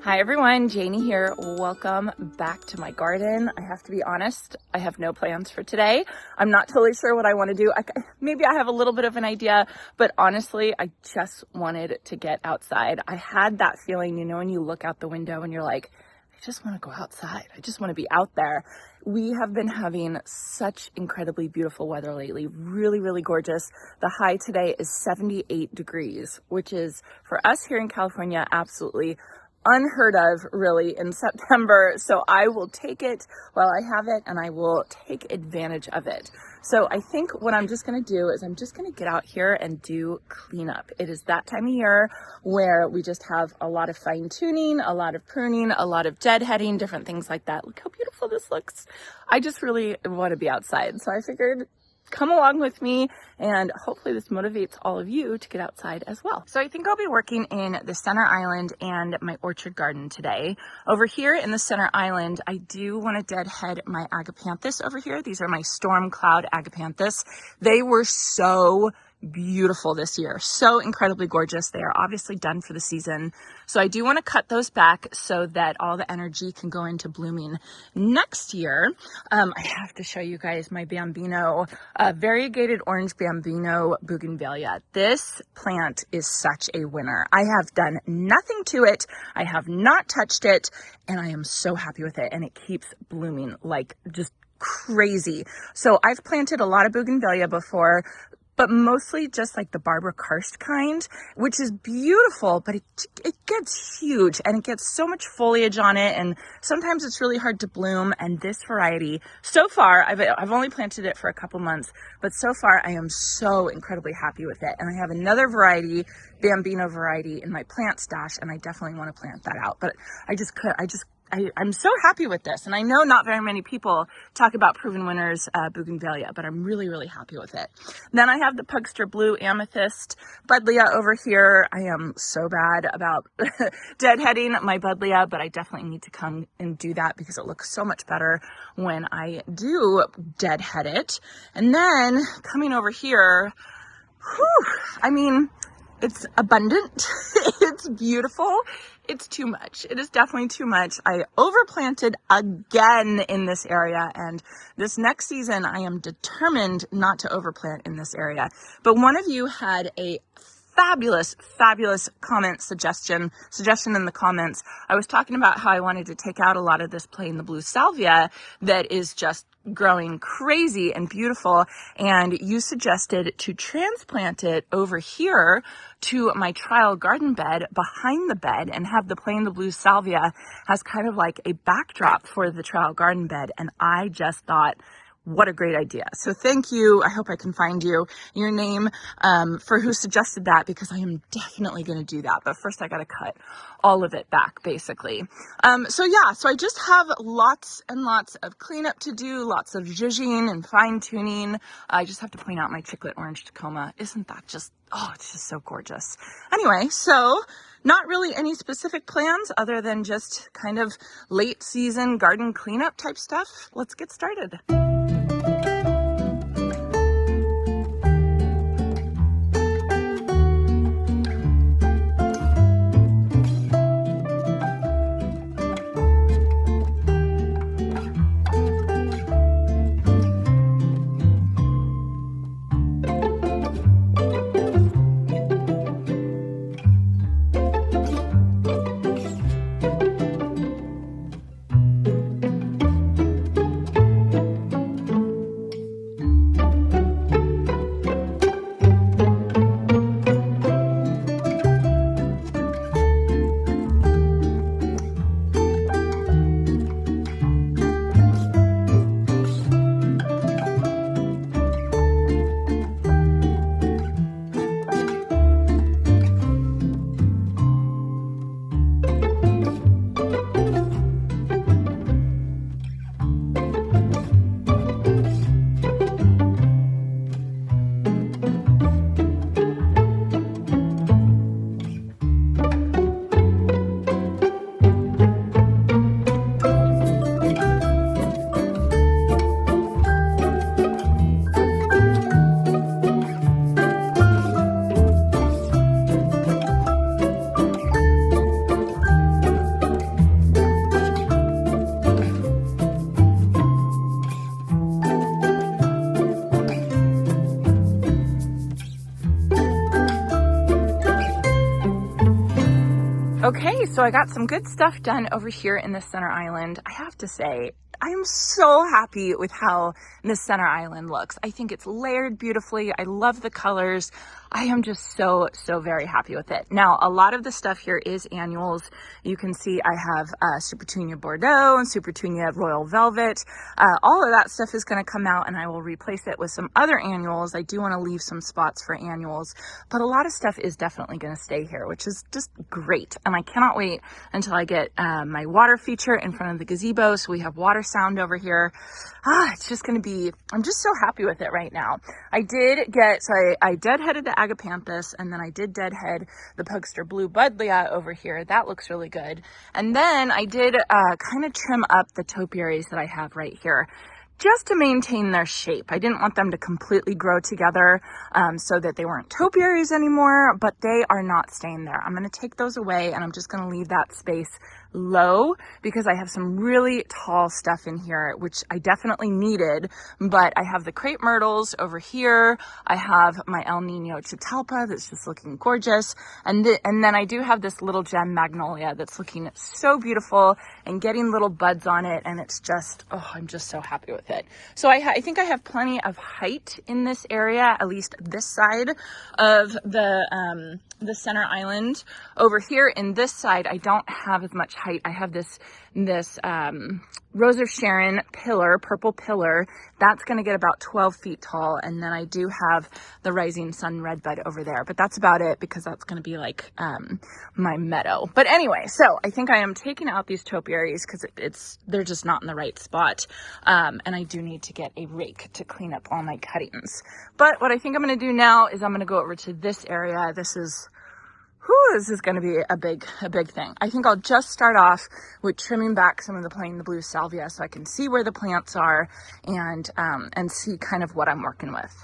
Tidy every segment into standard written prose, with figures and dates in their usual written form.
Hi everyone, Janie here. Welcome back to my garden. I have to be honest, I have no plans for today. I'm not totally sure what I want to do. Maybe I have a little bit of an idea, but honestly, I just wanted to get outside. I had that feeling, you know, when you look out the window and you're like, I just want to go outside. I just want to be out there. We have been having such incredibly beautiful weather lately. Really, really gorgeous. The high today is 78 degrees, which is for us here in California, absolutely unheard of really in September. So I will take it while I have it and I will take advantage of it. So I think what I'm just going to do is I'm just going to get out here and do cleanup. It is that time of year where we just have a lot of fine tuning, a lot of pruning, a lot of deadheading, different things like that. Look how beautiful this looks. I just really want to be outside. So I figured come along with me and hopefully this motivates all of you to get outside as well. So I think I'll be working in the center island and my orchard garden today. Over here in the center island, I do want to deadhead my agapanthus over here. These are my storm cloud agapanthus. They were so beautiful this year, so incredibly gorgeous. They are obviously done for the season. So I do want to cut those back so that all the energy can go into blooming next year. I have to show you guys my Bambino, variegated orange Bambino bougainvillea. This plant is such a winner. I have done nothing to it. I have not touched it and I am so happy with it and it keeps blooming like just crazy. So I've planted a lot of bougainvillea before, but mostly just like the Barbara Karst kind, which is beautiful, but it gets huge and it gets so much foliage on it. And sometimes it's really hard to bloom. And this variety, so far, I've only planted it for a couple months, but so far I am so incredibly happy with it. And I have another variety, Bambino variety in my plant stash, and I definitely want to plant that out. But I'm so happy with this. And I know not very many people talk about proven winners bougainvillea, but I'm really, really happy with it. Then I have the Pugster Blue Amethyst Buddleia over here. I am so bad about deadheading my Buddleia, but I definitely need to come and do that because it looks so much better when I do deadhead it. And then coming over here, I mean, it's abundant. It's beautiful. It's too much. It is definitely too much. I overplanted again in this area, and this next season I am determined not to overplant in this area. But one of you had a fabulous comment suggestion in the comments. I was talking about how I wanted to take out a lot of this plain the blue salvia that is just growing crazy and beautiful, and you suggested to transplant it over here to my trial garden bed behind the bed and have the plain the blue salvia as kind of like a backdrop for the trial garden bed. And I just thought, what a great idea. So thank you. I hope I can find your name for who suggested that, because I am definitely going to do that. But first I got to cut all of it back basically. So I just have lots and lots of cleanup to do, lots of zhuzhing and fine tuning. I just have to point out my chiclet orange Tacoma. Isn't that just, oh, it's just so gorgeous. Anyway, so not really any specific plans other than just kind of late season garden cleanup type stuff. Let's get started. Okay, so I got some good stuff done over here in the center island. I have to say, I am so happy with how this center island looks. I think it's layered beautifully. I love the colors. I am just so very happy with it. Now, a lot of the stuff here is annuals. You can see I have Super Petunia Bordeaux and Super Petunia Royal Velvet. All of that stuff is going to come out and I will replace it with some other annuals. I do want to leave some spots for annuals, but a lot of stuff is definitely going to stay here, which is just great. And I cannot wait until I get my water feature in front of the gazebo. So we have water sound over here. It's just going to be, I'm just so happy with it right now. I did get, so I deadheaded the Agapanthus, and then I did deadhead the Pugster Blue Buddleia over here. That looks really good. And then I did kind of trim up the topiaries that I have right here, just to maintain their shape. I didn't want them to completely grow together so that they weren't topiaries anymore, but they are not staying there. I'm going to take those away and I'm just going to leave that space low because I have some really tall stuff in here, which I definitely needed, but I have the crepe myrtles over here. I have my El Nino Chitalpa that's just looking gorgeous. And then I do have this little gem magnolia that's looking so beautiful and getting little buds on it. And it's just, oh, I'm just so happy with it. So I think I have plenty of height in this area, at least this side of the center island. Over here in this side, I don't have as much height. I have this Rose of Sharon pillar, purple pillar. That's going to get about 12 feet tall. And then I do have the Rising Sun Redbud over there, but that's about it because that's going to be like my meadow. But anyway, so I think I am taking out these topiaries because they're just not in the right spot. And I do need to get a rake to clean up all my cuttings. But what I think I'm going to do now is I'm going to go over to this area. This is going to be a big thing. I think I'll just start off with trimming back some of the plain blue salvia so I can see where the plants are and see kind of what I'm working with.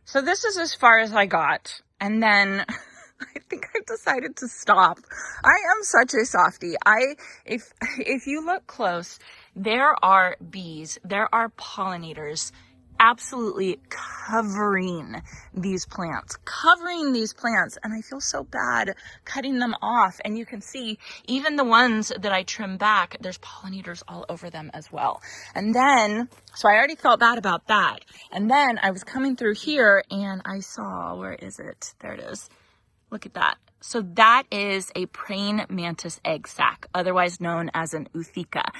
So this is as far as I got. And then I think I decided to stop. I am such a softie. If you look close, there are bees, there are pollinators absolutely covering these plants. And I feel so bad cutting them off. And you can see even the ones that I trim back, there's pollinators all over them as well. And then, so I already felt bad about that. And then I was coming through here and I saw, where is it? There it is. Look at that. So that is a praying mantis egg sac, otherwise known as an Uthika.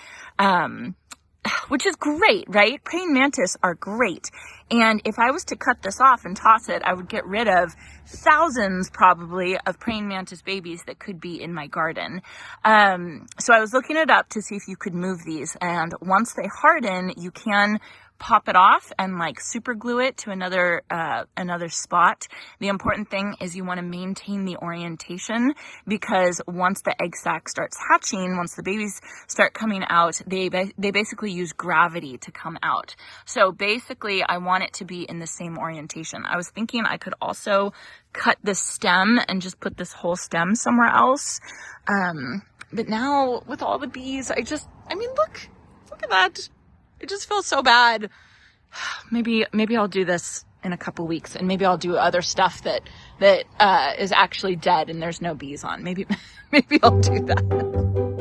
Which is great, right? Praying mantis are great. And if I was to cut this off and toss it, I would get rid of thousands probably of praying mantis babies that could be in my garden. So I was looking it up to see if you could move these. And once they harden, you can pop it off and like super glue it to another spot. The important thing is you want to maintain the orientation because once the egg sac starts hatching, once the babies start coming out, they basically use gravity to come out. So basically I want it to be in the same orientation. I was thinking I could also cut the stem and just put this whole stem somewhere else. But now with all the bees, I mean, look at that. It just feels so bad. Maybe I'll do this in a couple weeks and maybe I'll do other stuff that is actually dead and there's no bees on. Maybe I'll do that.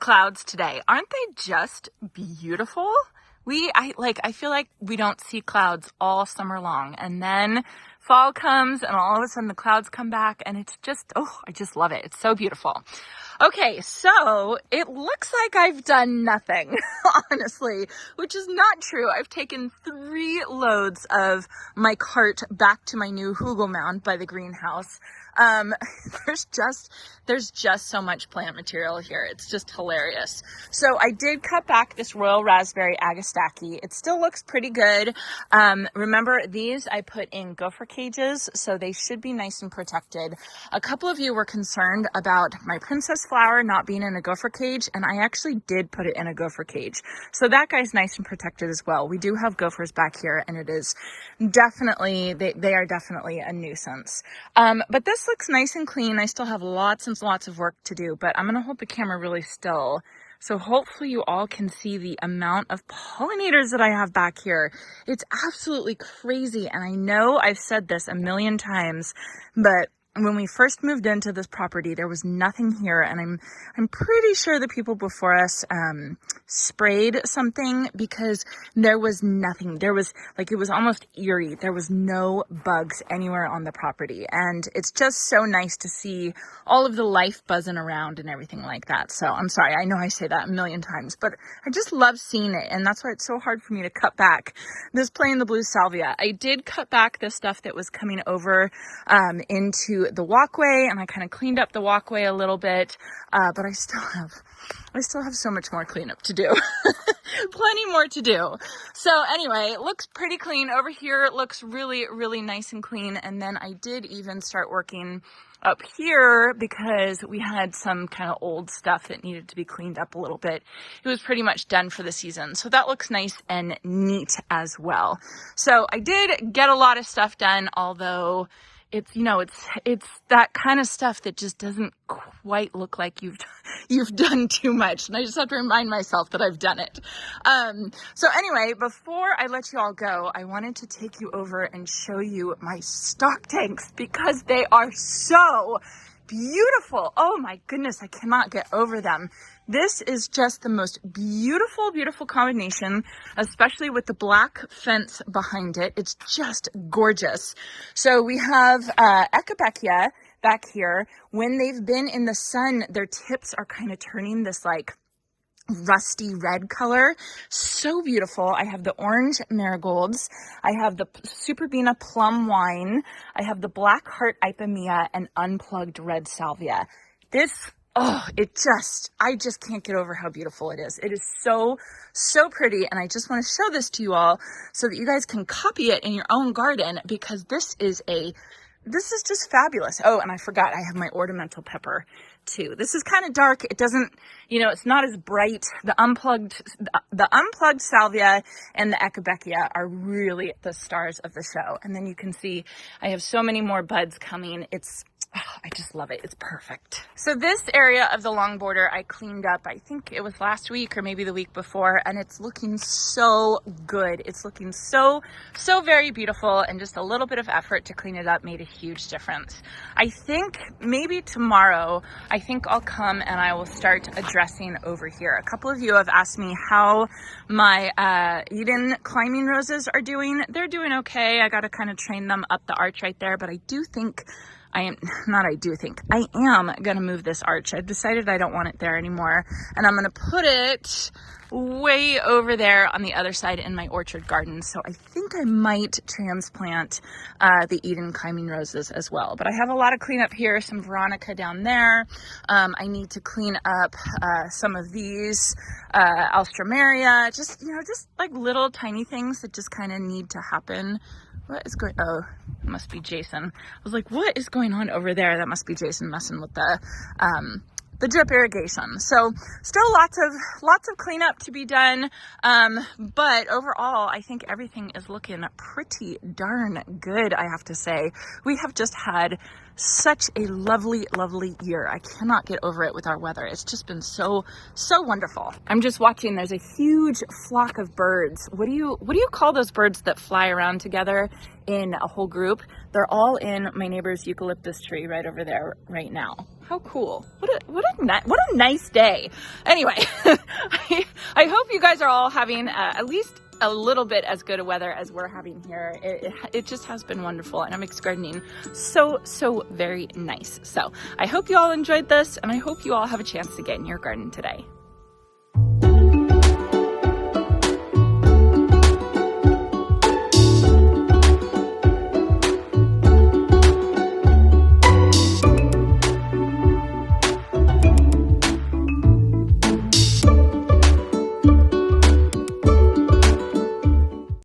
clouds today. Aren't they just beautiful? I feel like we don't see clouds all summer long, and then fall comes and all of a sudden the clouds come back and it's just, oh, I just love it. It's so beautiful. Okay, so it looks like I've done nothing, honestly, which is not true. I've taken 3 loads of my cart back to my new hugel mound by the greenhouse. There's just so much plant material here. It's just hilarious. So I did cut back this Royal Raspberry Agastaki. It still looks pretty good. Remember, these I put in gopher cages, so they should be nice and protected. A couple of you were concerned about my princess flower not being in a gopher cage, and I actually did put it in a gopher cage. So that guy's nice and protected as well. We do have gophers back here, and it is definitely, they are definitely a nuisance. But this looks nice and clean. I still have lots and lots of work to do, but I'm going to hold the camera really still. So hopefully you all can see the amount of pollinators that I have back here. It's absolutely crazy. And I know I've said this a million times, but when we first moved into this property, there was nothing here, and I'm pretty sure the people before us sprayed something, because there was nothing. There was, like, it was almost eerie. There was no bugs anywhere on the property, and it's just so nice to see all of the life buzzing around and everything like that. So I'm sorry, I know I say that a million times, but I just love seeing it, and that's why it's so hard for me to cut back this plain the blue salvia. I did cut back the stuff that was coming over into the walkway, and I kind of cleaned up the walkway a little bit, but I still have so much more cleanup to do. Plenty more to do. So anyway, it looks pretty clean over here. It looks really, really nice and clean. And then I did even start working up here because we had some kind of old stuff that needed to be cleaned up a little bit. It was pretty much done for the season. So that looks nice and neat as well. So I did get a lot of stuff done, although it's, you know, it's that kind of stuff that just doesn't quite look like you've done too much. And I just have to remind myself that I've done it. So anyway, before I let you all go, I wanted to take you over and show you my stock tanks, because they are so beautiful. Oh my goodness, I cannot get over them. This is just the most beautiful, beautiful combination, especially with the black fence behind it. It's just gorgeous. So we have Echinacea back here. When they've been in the sun, their tips are kind of turning this like rusty red color. So beautiful. I have the orange marigolds. I have the Superbena plum wine. I have the black heart ipomea and unplugged red salvia. I just can't get over how beautiful it is. It is so, so pretty. And I just want to show this to you all so that you guys can copy it in your own garden, because this is just fabulous. Oh, and I forgot, I have my ornamental pepper too. This is kind of dark. It doesn't, it's not as bright. The unplugged salvia and the Echinacea are really the stars of the show. And then you can see I have so many more buds coming. I just love it. It's perfect. So this area of the long border I cleaned up, I think it was last week or maybe the week before, and it's looking so good. It's looking so, so very beautiful, and just a little bit of effort to clean it up made a huge difference. I think maybe tomorrow, I'll come and I will start addressing over here. A couple of you have asked me how my Eden climbing roses are doing. They're doing okay. I got to kind of train them up the arch right there, but I am going to move this arch. I've decided I don't want it there anymore, and I'm going to put it way over there on the other side in my orchard garden. So I think I might transplant the Eden climbing roses as well. But I have a lot of cleanup here, some Veronica down there. I need to clean up some of these Alstroemeria, just like little tiny things that just kind of need to happen. What is going, oh, it must be Jason. I was like, what is going on over there? That must be Jason messing with the drip irrigation. So still lots of cleanup to be done. But overall, I think everything is looking pretty darn good, I have to say. We have just had such a lovely, lovely year. I cannot get over it with our weather. It's just been so wonderful. I'm just watching, there's a huge flock of birds. What do you call those birds that fly around together in a whole group? They're all in my neighbor's eucalyptus tree right over there right now. How cool. What a nice day. Anyway, I hope you guys are all having at least a little bit as good a weather as we're having here. It just has been wonderful, and it makes gardening so very nice. So I hope you all enjoyed this, and I hope you all have a chance to get in your garden today.